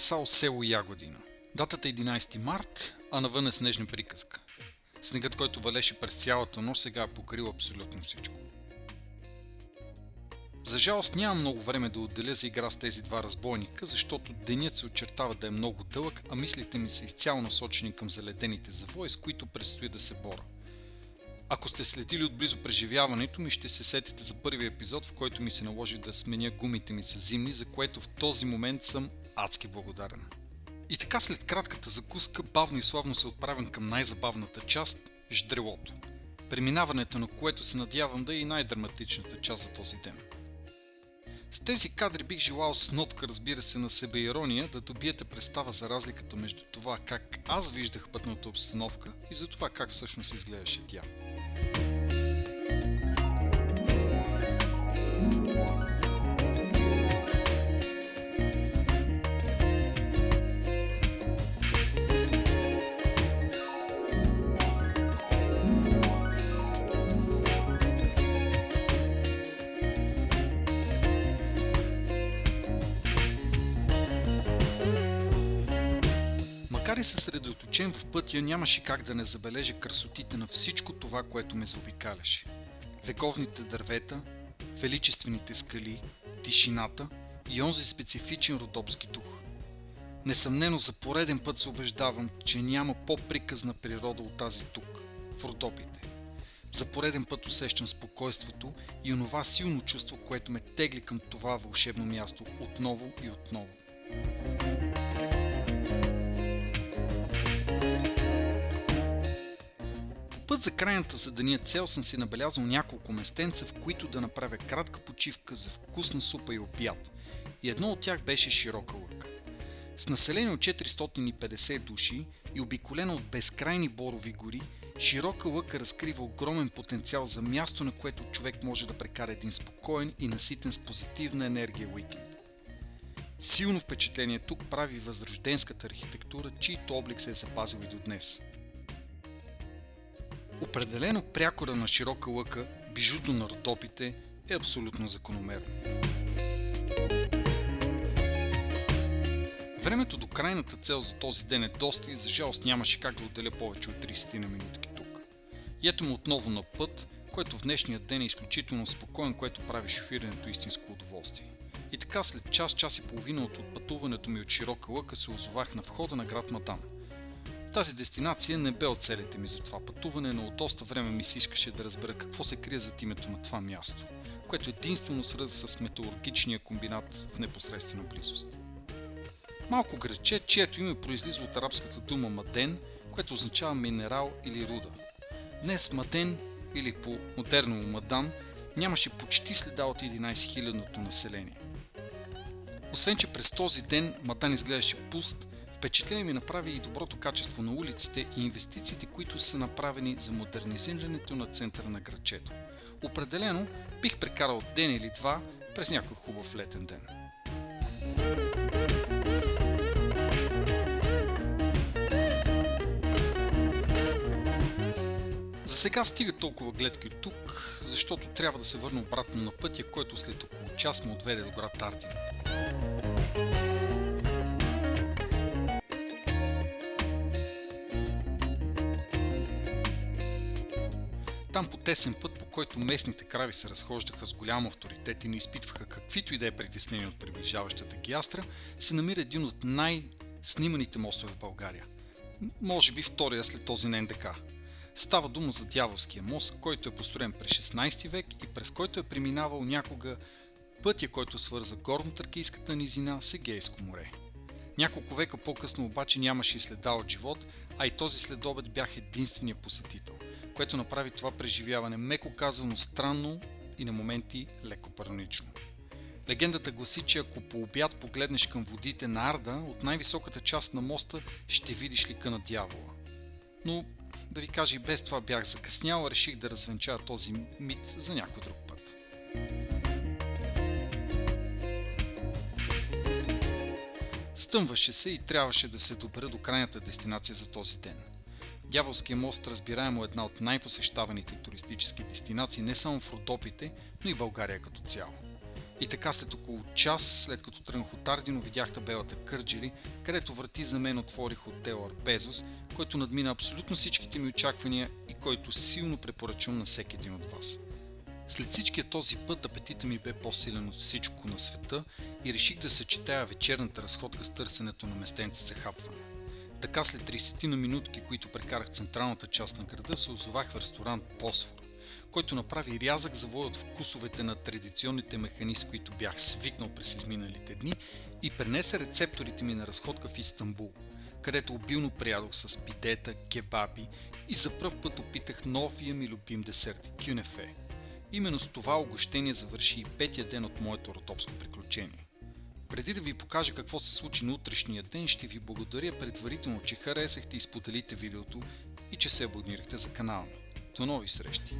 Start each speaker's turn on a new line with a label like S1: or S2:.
S1: САО, село Ягодина. Датата е 11 март, а навън е снежна приказка. Снегът, който валеше през цялата нощ, сега е покрил абсолютно всичко. За жалост нямам много време да отделя за игра с тези два разбойника, защото денят се очертава да е много дълъг, а мислите ми са изцяло насочени към заледените завои, с които предстои да се боря. Ако сте следили отблизо преживяването ми, ще се сетите за първия епизод, в който ми се наложи да сменя гумите ми с зимни, за което в този момент съм адски благодарен. И така след кратката закуска, бавно и славно се отправям към най-забавната част – ждрелото. Преминаването на което се надявам да е и най-драматичната част за този ден. С тези кадри бих желал с нотка, разбира се, на себеирония, да добиете представа за разликата между това как аз виждах пътната обстановка и за това как всъщност изглеждаше тя. Макар и съсредоточен в пътя, нямаше как да не забележа красотите на всичко това, което ме заобикаляше. Вековните дървета, величествените скали, тишината и онзи специфичен родопски дух. Несъмнено за пореден път се убеждавам, че няма по-приказна природа от тази тук, в Родопите. За пореден път усещам спокойството и онова силно чувство, което ме тегли към това вълшебно място отново и отново. Път за крайната за деня цел съм си набелязал няколко местенца, в които да направя кратка почивка за вкусна супа и обяд. И едно от тях беше Широка лъка. С население от 450 души и обиколена от безкрайни борови гори, Широка лъка разкрива огромен потенциал за място, на което човек може да прекара един спокоен и наситен с позитивна енергия уикенд. Силно впечатление тук прави възрожденската архитектура, чийто облик се е запазил и до днес. Определено прякора на Широка лъка, бижуто на Родопите, е абсолютно закономерно. Времето до крайната цел за този ден е доста и за жалост нямаше как да отделя повече от 30 на минутки тук. И ето му отново на път, който в днешния ден е изключително спокоен, което прави шофирането истинско удоволствие. И така след час и половина от пътуването ми от Широка лъка се озовах на входа на град Мадан. Тази дестинация не бе от целите ми за това пътуване, но от доста време ми се искаше да разбера какво се крие зад името на това място, което единствено свърза с металургичния комбинат в непосредствена близост. Малко градче, чието име произлиза от арабската дума Маден, което означава минерал или руда. Днес Маден, или по модерно Мадан, нямаше почти следа от 11 000-ното население. Освен че през този ден Мадан изглеждаше пуст, впечатление ми направи и доброто качество на улиците и инвестициите, които са направени за модернизирането на центъра на градчето. Определено бих прекарал ден или два през някой хубав летен ден. За сега стига толкова гледки от тук, защото трябва да се върна обратно на пътя, който след около час ме отведе до град Ардино. Там по тесен път, по който местните крави се разхождаха с голям авторитет и не изпитваха каквито и да е притеснения от приближаващата ги астра, се намира един от най-сниманите мостове в България. Може би втория след този на НДК. Става дума за Дяволския мост, който е построен през 16 век и през който е преминавал някога пътя, който свърза Горнотракийската низина с Егейско море. Няколко века по-късно обаче нямаше и следа от живот, а и този следобед бях единствения посетител, което направи това преживяване меко казано странно и на моменти леко паранично. Легендата гласи, че ако по обяд погледнеш към водите на Арда, от най-високата част на моста ще видиш лика на дявола. Но, да ви кажа, и без това бях закъснял, реших да развенчая този мит за някой друг път. Стъмваше се и трябваше да се добера до крайната дестинация за този ден. Дяволския мост разбираемо е една от най-посещаваните туристически дестинации не само в Родопите, но и България като цяло. И така след около час, след като тръгнах от Ардино, видях табелата Кърджали, където врати за мен отвори хотел Арбезос, който надмина абсолютно всичките ми очаквания и който силно препоръчвам на всеки един от вас. След всичкия този път апетита ми бе по-силен от всичко на света и реших да съчетая вечерната разходка с търсенето на местенце за хапване. Така след 30 на минутки, които прекарах в централната част на града, се озовах в ресторант Босфор, който направи рязък завой от вкусовете на традиционните механи, с които бях свикнал през изминалите дни и пренесе рецепторите ми на разходка в Истанбул, където обилно приядох с пидета, кебаби и за пръв път опитах новия ми любим десерт – кюнефе. Именно с това угощение завърши и петия ден от моето родопско приключение. Преди да ви покажа какво се случи на утрешния ден, ще ви благодаря предварително, че харесахте и споделите видеото и че се абонирахте за канала ми. До нови срещи!